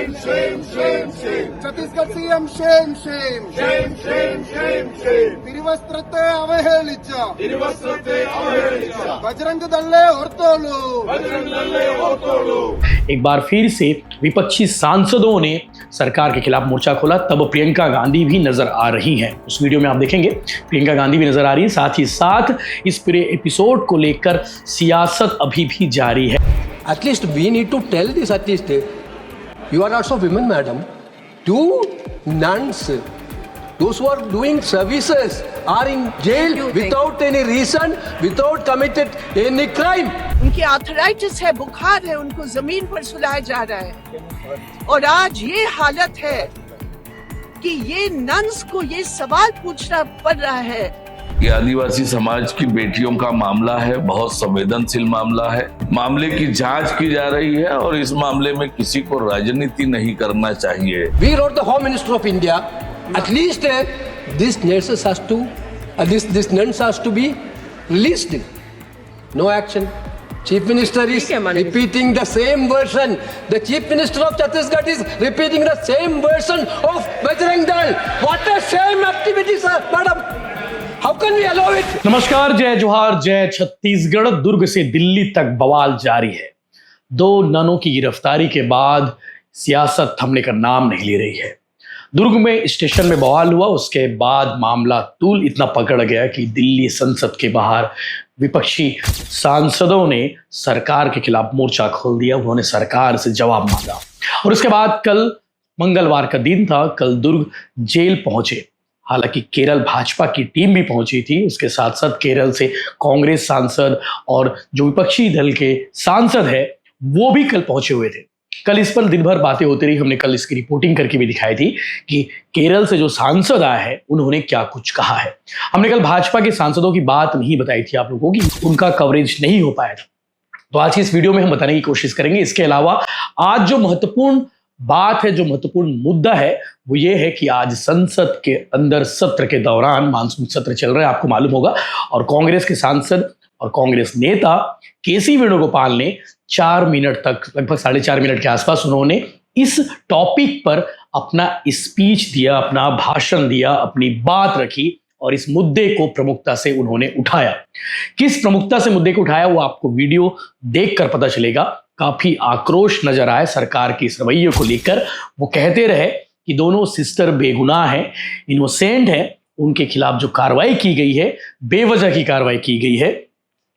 Shame, shame, shame, shame. Chhattisgarh CM shame shame Shame, shame, shame, shame. തിരുവസ്ത്രത്തെ അവഹേളിച്ച തിരുവസ്ത്രത്തെ അവഹേളിച്ച ബജറംഗ് ദളെ ഓർത്തോളൂ बजरंग दल ने ओतोड़ू। एक बार फिर से विपक्षी सांसदों ने सरकार के खिलाफ मोर्चा खोला। तब प्रियंका गांधी भी नजर आ रही हैं। उस वीडियो में आप देखेंगे प्रियंका गांधी भी नजर आ रही है। साथ ही साथ इस पूरे एपिसोड को लेकर सियासत अभी भी जारी है। At least we need to tell this at least. You are also women, madam. Two nuns, those who are doing services, are in jail without any reason, without committed any crime. उनकी arthritis है, बुखार है, उनको जमीन पर सुलाया जा रहा है। और आज ये हालत है कि ये नन्स को ये सवाल पूछना पड़ रहा है। ये आदिवासी समाज की बेटियों का मामला है, बहुत संवेदनशील मामला है। मामले की जांच की जा रही है और इस मामले में किसी को राजनीति नहीं करना चाहिए। We wrote the Home Minister of India. At least this nurses has to, this nuns has to be released. No action. Chief Minister is repeating the same version. The Chief Minister of Chhattisgarh is repeating the same version of Bajrang Dal. What a shame activity, sir, madam. How can we allow it? नमस्कार, जय जोहार, जय छत्तीसगढ़। दुर्ग से दिल्ली तक बवाल जारी है। दो ननों की गिरफ्तारी के बाद सियासत थमने का नाम नहीं ले रही है। दुर्ग में स्टेशन में बवाल हुआ, उसके बाद मामला तूल इतना पकड़ गया कि दिल्ली संसद के बाहर विपक्षी सांसदों ने सरकार के खिलाफ मोर्चा खोल दिया। उन्होंने सरकार से जवाब मांगा और उसके बाद कल मंगलवार का दिन था, कल दुर्ग जेल पहुंचे। हालांकि केरल भाजपा की टीम भी पहुंची थी, उसके साथ साथ केरल से कांग्रेस सांसद और जो विपक्षी दल के सांसद है वो भी कल पहुंचे हुए थे। कल इस पर दिन भर बातें होती रही। हमने कल इसकी रिपोर्टिंग करके भी दिखाई थी कि केरल से जो सांसद आए हैं उन्होंने क्या कुछ कहा है। हमने कल भाजपा के सांसदों की बात नहीं बताई थी आप लोगों की, उनका कवरेज नहीं हो पाया था। तो आज की इस वीडियो में हम बताने की कोशिश करेंगे। इसके अलावा आज जो महत्वपूर्ण बात है, जो महत्वपूर्ण मुद्दा है वो ये है कि आज संसद के अंदर सत्र के दौरान, मानसून सत्र चल रहा है आपको मालूम होगा, और कांग्रेस के सांसद और कांग्रेस नेता केसी वेणुगोपाल ने 4 मिनट तक, लगभग 4.5 मिनट के आसपास उन्होंने इस टॉपिक पर अपना स्पीच दिया, अपना भाषण दिया, अपनी बात रखी और इस मुद्दे को प्रमुखता से उन्होंने उठाया। किस प्रमुखता से मुद्दे को उठाया वो आपको वीडियो देखकर पता चलेगा। काफी आक्रोश नजर आए सरकार के इस रवैये को लेकर। वो कहते रहे कि दोनों सिस्टर बेगुनाह हैं, इनोसेंट हैं, उनके खिलाफ जो कार्रवाई की गई है, बेवजह की कार्रवाई की गई है,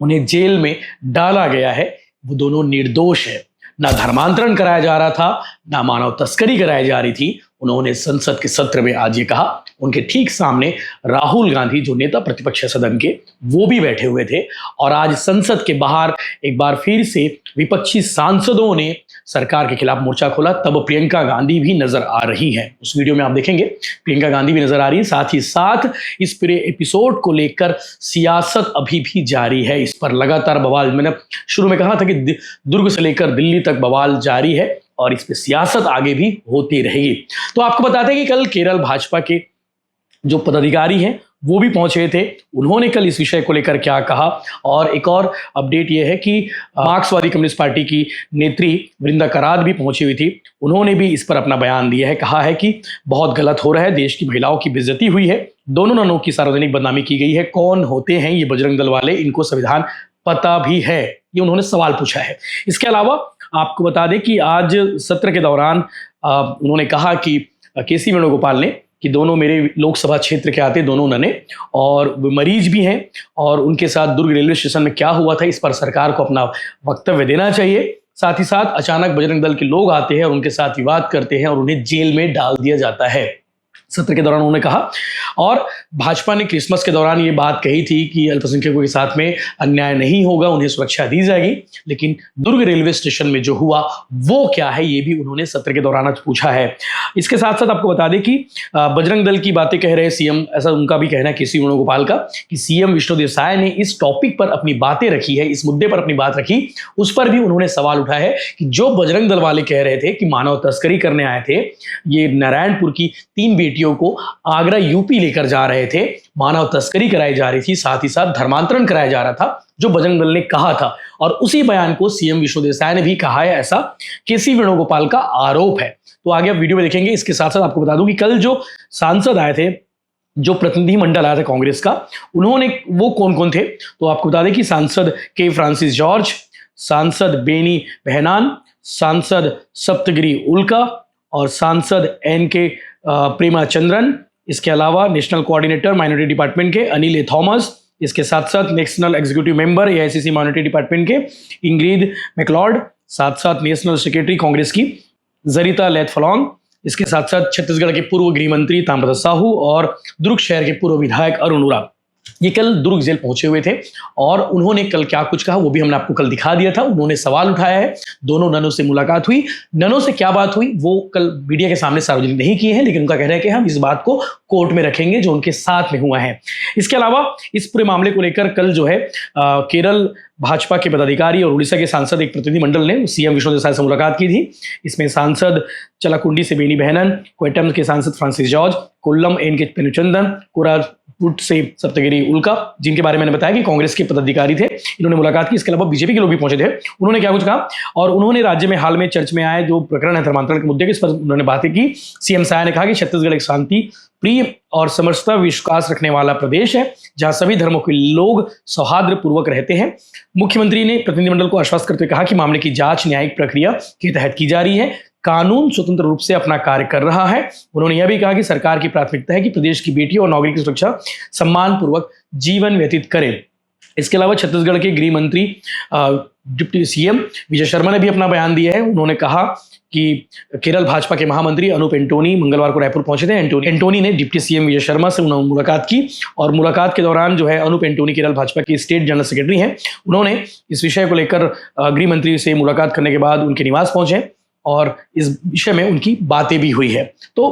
उन्हें जेल में डाला गया है, वो दोनों निर्दोष है। ना धर्मांतरण कराया जा रहा था, ना मानव तस्करी कराई जा रही थी। उन्होंने संसद के सत्र में आज ये कहा। उनके ठीक सामने राहुल गांधी, जो नेता प्रतिपक्ष है सदन के, वो भी बैठे हुए थे। और आज संसद के बाहर एक बार फिर से विपक्षी सांसदों ने सरकार के खिलाफ मोर्चा खोला। तब प्रियंका गांधी भी नजर आ रही हैं। उस वीडियो में आप देखेंगे प्रियंका गांधी भी नजर आ रही है। साथ ही साथ इस पूरे एपिसोड को लेकर सियासत अभी भी जारी है। इस पर लगातार बवाल, मैंने शुरू में कहा था कि दुर्ग से लेकर दिल्ली तक बवाल जारी है और इस पे सियासत आगे भी होती रहेगी। तो आपको बताते हैं कि कल केरल भाजपा के जो पदाधिकारी हैं वो भी पहुंचे थे। उन्होंने कल इस विषय को लेकर क्या कहा। और एक और अपडेट ये है कि मार्क्सवादी कम्युनिस्ट पार्टी की नेत्री वृंदा कराद भी पहुंची हुई थी। उन्होंने भी इस पर अपना बयान दिया है। कहा है कि बहुत गलत हो रहा है, देश की महिलाओं की बेइज्जती हुई है, दोनों ननों की सार्वजनिक बदनामी की गई है। कौन होते हैं ये बजरंग दल वाले, इनको संविधान पता भी है, ये उन्होंने सवाल पूछा है। इसके अलावा आपको बता दें कि आज सत्र के दौरान उन्होंने कहा कि केसी वेणुगोपाल ने कि दोनों मेरे लोकसभा क्षेत्र के आते दोनों नने और मरीज भी हैं और उनके साथ दुर्ग रेलवे स्टेशन में क्या हुआ था इस पर सरकार को अपना वक्तव्य देना चाहिए। साथ ही साथ अचानक बजरंग दल के लोग आते हैं और उनके साथ विवाद करते हैं और उन्हें जेल में डाल दिया जाता है। सत्र के दौरान उन्होंने कहा। और भाजपा ने क्रिसमस के दौरान ये बात कही थी कि अल्पसंख्यकों के साथ में अन्याय नहीं होगा, उन्हें सुरक्षा दी जाएगी। लेकिन दुर्ग रेलवे स्टेशन में जो हुआ वो क्या है ये भी उन्होंने सत्र के दौरान आज पूछा है। इसके साथ साथ आपको बता दें कि बजरंग दल की बातें कह रहे सीएम, ऐसा उनका भी कहना है केसी वेणुगोपाल का कि सीएम विष्णुदेव साय ने इस टॉपिक पर अपनी बातें रखी है, इस मुद्दे पर अपनी बात रखी। उस पर भी उन्होंने सवाल उठाया है कि जो बजरंग दल वाले कह रहे थे कि मानव तस्करी करने आए थे, ये नारायणपुर की 3 बेटियों को आगरा यूपी लेकर जा रहे थे, मानव तस्करी कराई जा रही थी, साथ ही साथ धर्मांतरण कराया जा रहा था, जो बजरंग दल ने कहा था। और उसी बयान को सीएम विष्णु देसाई ने भी कहा है, ऐसा केसी वेणुगोपाल का आरोप है। तो आगे आप वीडियो में देखेंगे। इसके साथ साथ आपको बता दूं कि कल जो सांसद आए थे, जो प्रतिनिधि मंडल आया था कांग्रेस का, उन्होंने वो कौन कौन थे, तो आपको बता दें कि सांसद के फ्रांसिस जॉर्ज, सांसद बेनी बेहनान, सांसद सप्तगिरी उल्का और सांसद एन के प्रेमा चंद्रन, इसके अलावा नेशनल कोऑर्डिनेटर माइनॉरिटी डिपार्टमेंट के अनिल ए थॉमस, इसके साथ साथ national executive member AICC minority department के इंग्रिड मैकलॉर्ड, साथ साथ नेशनल सेक्रेटरी कांग्रेस की जरीता लेथफलोंग, इसके साथ साथ छत्तीसगढ़ के पूर्व गृह मंत्री ताम्रध्वज साहू और दुर्ग शहर के पूर्व विधायक अरुण उरांव, ये कल दुर्ग जेल पहुंचे हुए थे। और उन्होंने कल क्या कुछ कहा वो भी हमने आपको कल दिखा दिया था। उन्होंने सवाल उठाया है, दोनों ननों से मुलाकात हुई, ननों से क्या बात हुई वो कल मीडिया के सामने सार्वजनिक नहीं किए हैं, लेकिन उनका कहना है कि हम इस बात को कोर्ट में रखेंगे जो उनके साथ में हुआ है। इसके अलावा इस पूरे मामले को लेकर कल जो है केरल भाजपा के पदाधिकारी और उड़ीसा के सांसद एक प्रतिनिधिमंडल ने सीएम विष्णु देसाई से मुलाकात की थी। इसमें सांसद चलाकुंडी से बेनी बेहनन, क्वेटम के सांसद फ्रांसिस जॉर्ज, कोल्लम एन के पेनुचंदन, कोरापुट से सप्तगिरी उल्का, जिनके बारे में मैंने बताया कि कांग्रेस के पदाधिकारी थे, इन्होंने मुलाकात की। इसके अलावा बीजेपी के लोग भी पहुंचे थे। उन्होंने क्या कुछ कहा और उन्होंने राज्य में हाल में चर्च में आए जो प्रकरण है धर्मांतरण के मुद्दे के, इस पर उन्होंने बातें की। सीएम साया ने कहा कि छत्तीसगढ़ एक शांति प्रिय और समरसता विश्वास रखने वाला प्रदेश है, जहां सभी धर्मों के लोग सौहार्द पूर्वक रहते हैं। मुख्यमंत्री ने प्रतिनिधिमंडल को आश्वस्त करते हुए कहा कि मामले की जांच न्यायिक प्रक्रिया के तहत की जा रही है, कानून स्वतंत्र रूप से अपना कार्य कर रहा है। उन्होंने यह भी कहा कि सरकार की प्राथमिकता है कि प्रदेश की बेटियों और नागरिक की सुरक्षा सम्मान पूर्वक जीवन व्यतीत करें। इसके अलावा छत्तीसगढ़ के गृह मंत्री डिप्टी सीएम विजय शर्मा ने भी अपना बयान दिया है। उन्होंने कहा कि केरल भाजपा के महामंत्री अनूप एंटोनी मंगलवार को रायपुर पहुंचे थे। एंटोनी ने डिप्टी सीएम विजय शर्मा से मुलाकात की और मुलाकात के दौरान जो है अनूप एंटोनी केरल भाजपा के स्टेट जनरल सेक्रेटरी हैं, उन्होंने इस विषय को लेकर गृह मंत्री से मुलाकात करने के बाद उनके निवास पहुंचे और इस विषय में उनकी बातें भी हुई है। तो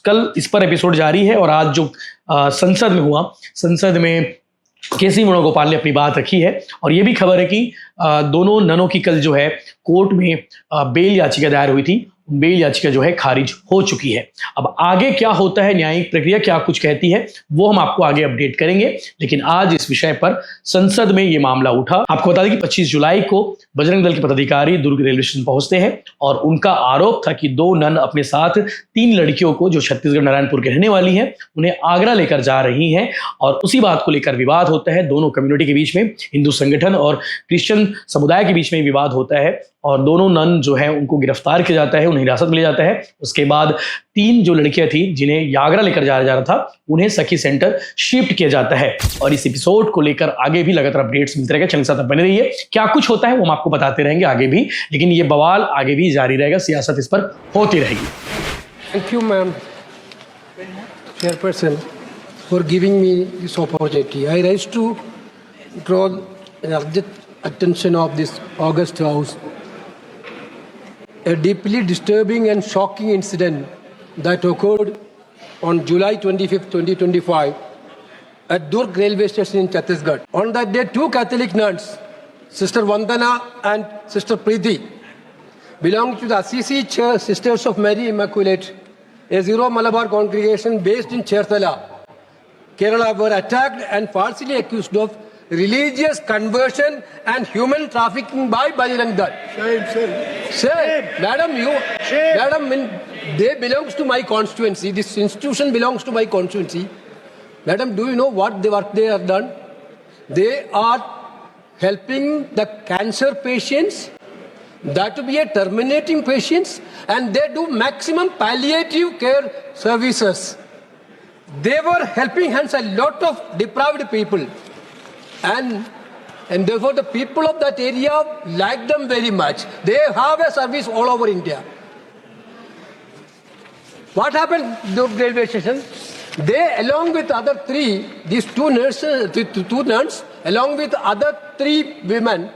कल इस पर एपिसोड जारी है और आज जो संसद में हुआ, संसद में केसी वेणुगोपाल ने अपनी बात रखी है और ये भी खबर है कि दोनों ननों की कल जो है कोर्ट में बेल याचिका दायर हुई थी, बेल याचिका जो है खारिज हो चुकी है। अब आगे क्या होता है, न्यायिक प्रक्रिया क्या कुछ कहती है, वो हम आपको आगे अपडेट करेंगे। लेकिन आज इस विषय पर संसद में ये मामला उठा। आपको बता दें कि 25 जुलाई को बजरंग दल के पदाधिकारी दुर्ग रेलवे स्टेशन पहुंचते हैं और उनका आरोप था कि 2 नन अपने साथ 3 लड़कियों को जो छत्तीसगढ़ नारायणपुर के रहने वाली हैं उन्हें आगरा लेकर जा रही हैं और उसी बात को लेकर विवाद होता है। दोनों कम्युनिटी के बीच में, हिंदू संगठन और क्रिश्चियन समुदाय के बीच में विवाद होता है और दोनों नन जो है उनको गिरफ्तार किया जाता है, उन्हें हिरासत में लिया जाता है। उसके बाद 3 जो लड़कियां थी जिन्हें आगरा लेकर जाया जा रहा था, उन्हें सखी सेंटर शिफ्ट किया जाता है। और इस एपिसोड को लेकर आगे भी लगातार अपडेट्स मिलते रहेगा। चैनल के साथ बने रहिए, क्या कुछ होता है वो हम आपको बताते रहेंगे आगे भी, लेकिन ये बवाल आगे भी जारी रहेगा, सियासत इस पर होती रहेगी। Thank you, ma'am, Chairperson, for giving me this opportunity. I rise to draw the urgent attention of this august House. A deeply disturbing and shocking incident that occurred on July 25th, 2025 at Durg railway station in Chhattisgarh. On that day, 2 Catholic nuns, Sister Vandana and Sister Preeti, belonging to the Assisi Church Sisters of Mary Immaculate, a Zero Malabar congregation based in Cherthala, Kerala, were attacked and falsely accused of religious conversion and human trafficking by Bajrang Dal. Shame. Madam, they belongs to my constituency. This institution belongs to my constituency. Madam, do you know what they have done? They are helping the cancer patients, that to be a terminating patients, and they do maximum palliative care services. They were helping hence a lot of deprived people. And therefore the people of that area like them very much. They have a service all over India. What happened to the railway station? They, along with other 3, these 2 nurses, 2 nuns, along with other 3 women,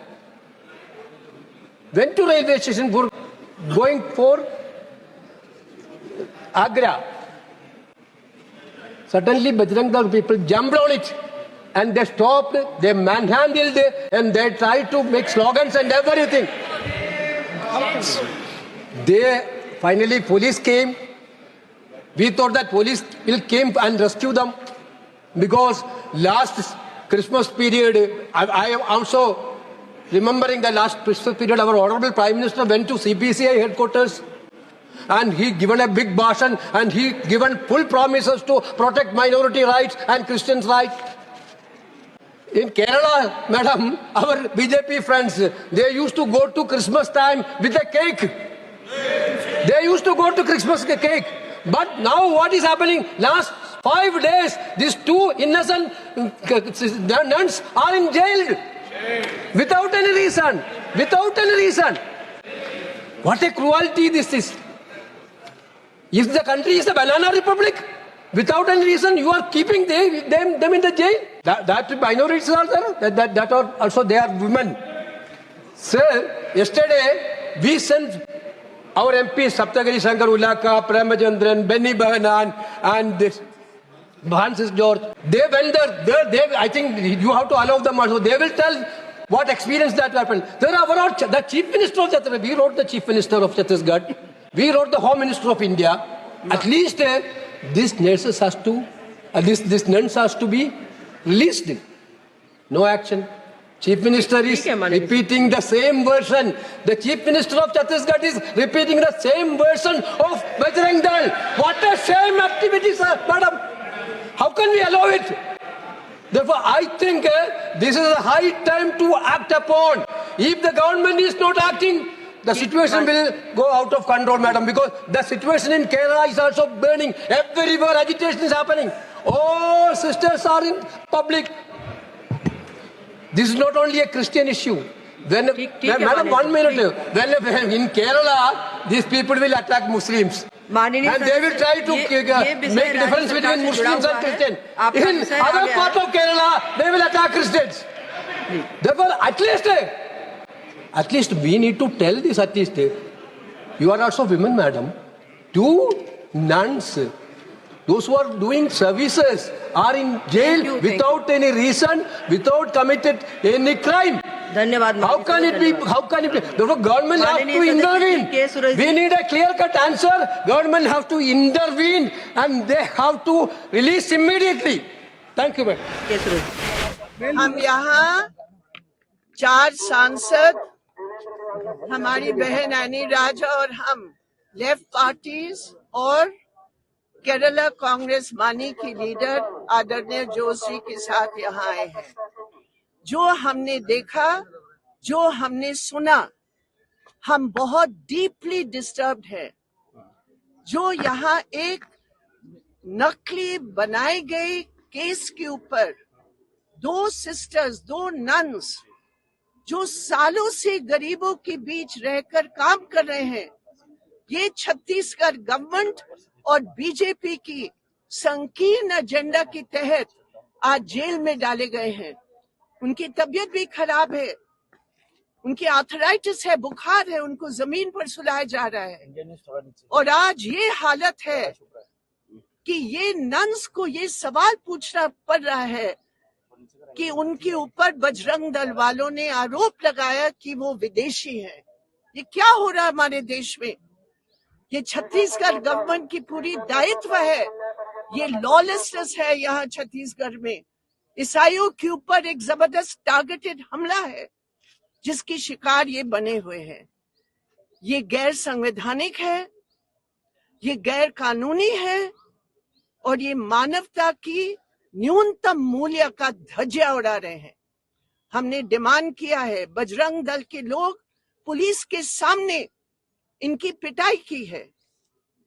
went to railway station for going for Agra. Suddenly Bajrang Dal people jumped on it. And they stopped, they manhandled, and they tried to make slogans and everything. They finally police came, We thought that police will came and rescue them because last Christmas period, I am also remembering the last Christmas period, our Honorable Prime Minister went to CPCI headquarters and he given a big bhashan and he given full promises to protect minority rights and Christians' rights. In Kerala, madam, our BJP friends, they used to go to Christmas time with a cake. They used to go to Christmas cake. But now what is happening? Last 5 days, these two innocent nuns are in jail. Without any reason. Without any reason. What a cruelty this is. If the country is a banana republic, without any reason, you are keeping them in the jail. That minorities are there. That are also they are women. Sir, yesterday we sent our MPs Saptagiri Shankar Ulaka, Premachandran, Benny Bahanan, and this Francis George. They went there. I think you have to allow them also. They will tell what experience that happened. There are the Chief Minister of Chhattisgarh. We wrote the Chief Minister of Chhattisgarh. We wrote the Home Minister of India. At least these nurses has to, these nuns has to be released. No action. Chief Minister is repeating the same version. The Chief Minister of Chhattisgarh is repeating the same version of Bajrang Dal. What a shame activity, sir, madam. How can we allow it? Therefore, I think this is a high time to act upon. If the government is not acting, the situation will go out of control, madam, because the situation in Kerala is also burning. Everywhere agitation is happening. All sisters are in public. This is not only a Christian issue. Madam, 1 minute. When in Kerala, these people will attack Muslims. And they will try to make difference between Muslims and Christians. In other part of Kerala, they will attack Christians. Therefore, at least we need to tell this at least. You are also women, madam. 2 nuns, those who are doing services, are in jail without any reason, without committed any crime. How can it be? The government has to intervene. We need a clear-cut answer. Government has to intervene and they have to release immediately. Thank you, madam. हम यहाँ 4 सांसद, हमारी बहन any राजा और हम left parties और केरला कांग्रेस मानी की लीडर आदरणीय जोशी के साथ यहाँ आए हैं। जो हमने देखा, जो हमने सुना, हम बहुत डीपली डिस्टर्ब्ड हैं। जो यहाँ एक नकली बनाई गई केस के ऊपर 2 सिस्टर्स, 2 नन्स जो सालों से गरीबों के बीच रहकर काम कर रहे हैं, ये छत्तीसगढ़ गवर्नमेंट और बीजेपी की संकीर्ण एजेंडा के तहत आज जेल में डाले गए हैं। उनकी तबीयत भी खराब है, उनकी आर्थराइटिस है, बुखार है, उनको जमीन पर सुलाया जा रहा है। और आज ये हालत है कि ये नन्स को ये सवाल पूछना पड़ रहा है कि उनके ऊपर बजरंग दल वालों ने आरोप लगाया कि वो विदेशी हैं। ये क्या हो रहा है हमारे देश में? ये छत्तीसगढ़ गवर्नमेंट की पूरी दायित्व है। ये लॉलेसनेस है यहाँ छत्तीसगढ़ में। ईसाइयों के ऊपर एक जबरदस्त टारगेटेड हमला है जिसकी शिकार ये बने हुए हैं। ये गैर संवैधानिक है, ये गैर कानूनी है और ये मानवता की न्यूनतम मूल्य का धज्जिया उड़ा रहे हैं। हमने डिमांड किया है, बजरंग दल के लोग पुलिस के सामने इनकी पिटाई की है,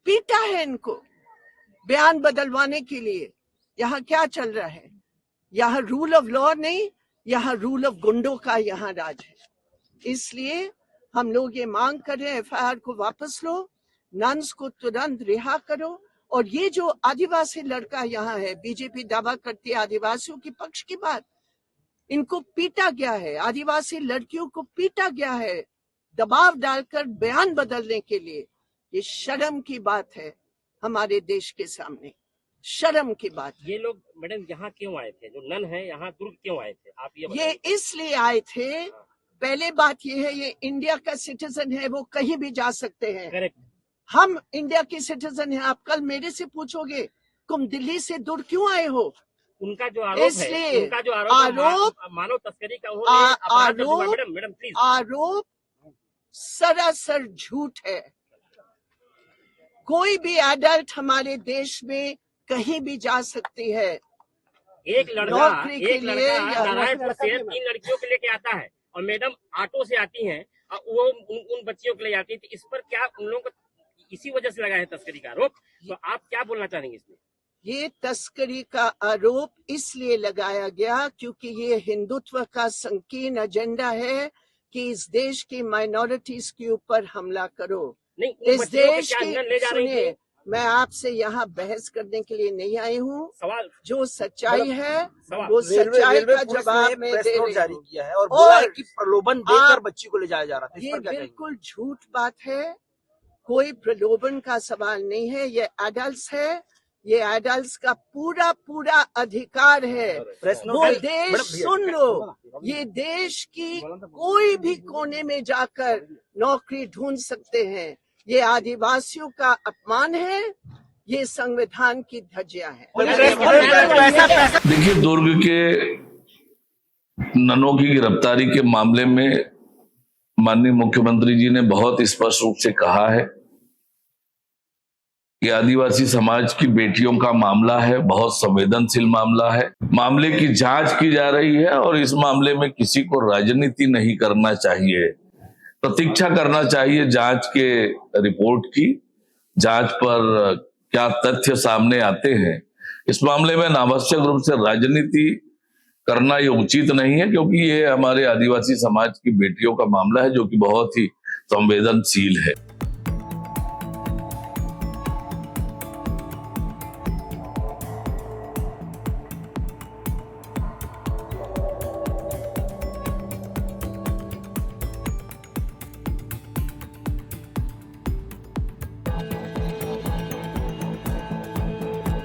पीटा है इनको बयान बदलवाने के लिए। यहाँ क्या चल रहा है? यहाँ रूल ऑफ लॉ नहीं, यहाँ रूल ऑफ गुंडों का यहाँ राज है। इसलिए हम लोग ये मांग कर रहे हैं, एफआईआर को वापस लो, नन्स को तुरंत रिहा करो। और ये जो आदिवासी लड़का यहाँ है, बीजेपी दावा करती है आदिवासियों के पक्ष की बात, इनको पीटा गया है, आदिवासी लड़कियों को पीटा गया है दबाव डालकर बयान बदलने के लिए। ये शर्म की बात है हमारे देश के सामने, शर्म की बात है। ये लोग मैडम यहाँ क्यों आए थे? जो नन है यहाँ दुर्ग क्यों आए थे? आप ये इसलिए आए थे, पहले बात ये है, ये इंडिया का सिटीजन है, वो कहीं भी जा सकते हैं। करेक्ट। हम इंडिया के सिटीजन हैं। आप कल मेरे से पूछोगे तुम दिल्ली से दूर क्यों आए हो? उनका जो आरोप इसलिए है, उनका जो आरोप है, मानव तस्करी का उन्होंने अपराध हुआ। Madam please. आरोप सरासर झूठ है। कोई भी एडल्ट हमारे देश में कहीं भी जा सकती है। एक लड़का नौकरी के लिए या नारायणपुर से 3 लड़कियों को लेके आता है और मैडम ऑटो से आती हैं और वो उन बच्चियों को ले जाती है। तो इस पर क्या उन लोगों को इसी वजह से लगा है तस्करी का आरोप? तो आप क्या बोलना चाहेंगे इसमें? ये तस्करी का आरोप इसलिए लगाया गया क्योंकि ये हिंदुत्व का संकीर्ण एजेंडा है कि इस देश की माइनॉरिटीज के ऊपर हमला करो। नहीं, उन इस बच्चियों को देश क्या की नन ले जा रही सुनिए, थी? मैं आपसे यहाँ बहस करने के लिए नहीं आई हूँ। सवाल जो सच्चाई है सवाल। वो सच्चाई का पुलिस जवाब ने मैं प्रेस दे नोट रही जारी हूँ। किया है और बोला है कि प्रलोभन देकर आप- बच्ची को ले जाया जा रहा था। इस ये पर क्या कहेंगे? बिल्कुल झूठ बात है। कोई प्रलोभन का सवाल नहीं है। ये एडल्ट्स है। ये एडल्ट्स का पूरा पूरा अधिकार है। प्रेस नोट वो है। देश मैडम, सुन लो, ये देश की कोई भी कोने में जाकर नौकरी ढूंढ सकते हैं। ये आदिवासियों का अपमान है। ये संविधान की धज्जियां है। देखिए, दुर्ग के ननों की गिरफ्तारी के मामले में माननीय मुख्यमंत्री जी ने बहुत स्पष्ट रूप से कहा है कि आदिवासी समाज की बेटियों का मामला है, बहुत संवेदनशील मामला है। मामले की जांच की जा रही है और इस मामले में किसी को राजनीति नहीं करना चाहिए। प्रतीक्षा करना चाहिए जांच के रिपोर्ट की। जांच पर क्या तथ्य सामने आते हैं, इस मामले में अनावश्यक रूप से राजनीति करना ये उचित नहीं है, क्योंकि ये हमारे आदिवासी समाज की बेटियों का मामला है जो कि बहुत ही संवेदनशील है।